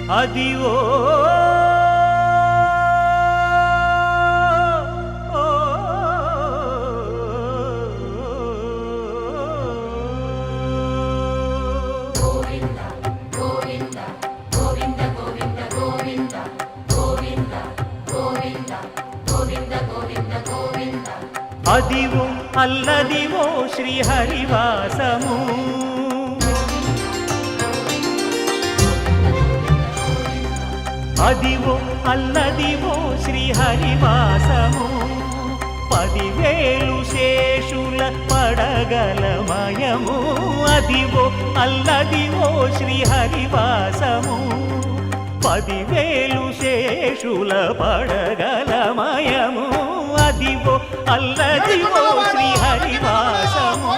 అదివో అదివో అల్లదివో శ్రీహరివాసము అదివో అల్లదివో శ్రీహరివాసము 10,000 శేషుల పడగలమయము అదివో అల్లదివో శ్రీహరివాసము 10,000 శేషుల పడగలమయము అదివో అల్లదివో శ్రీహరివాసము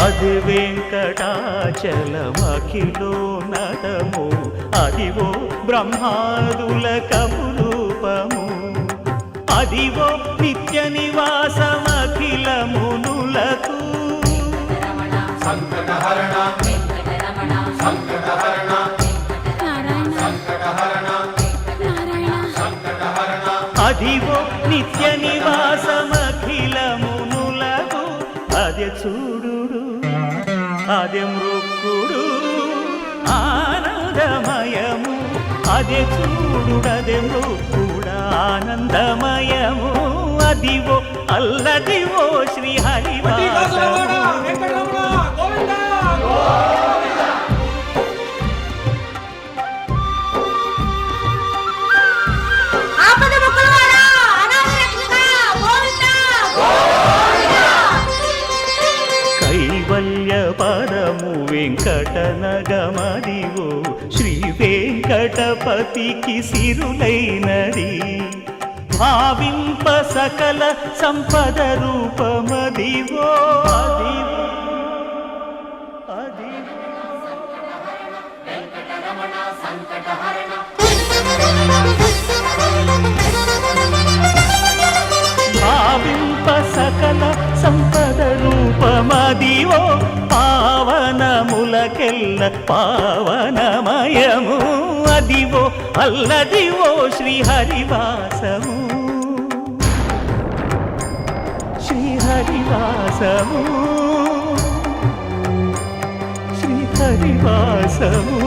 అది వెంకటాచలమఖిలోన్నతము అదివో బ్రహ్మాదుల కపురూపము అదివో నిత్య నివాసమఖిలమునులకు సంకటహరణ సంకటహరణ సంకటహరణ సంకటహరణ అదివో నిత్య నివాసమఖిలమునులకు అదే చూడు అదే మృక్కుడు ఆనందమయము అదే చూడుడదే మృక్కుడ ఆనందమయము అదివో అల్లదివో శ్రీహరివాసము పరము వెంకటనగమదివో శ్రీ వెంకటపతికి సిరులైనది భావింప సకల సంపద రూపమదివో భావింప సకల సంపద రూపమదివో పావనములకెల్ల పావనమయము అదివో అల్లదివో శ్రీహరివాసము శ్రీహరివాసము శ్రీహరివాసము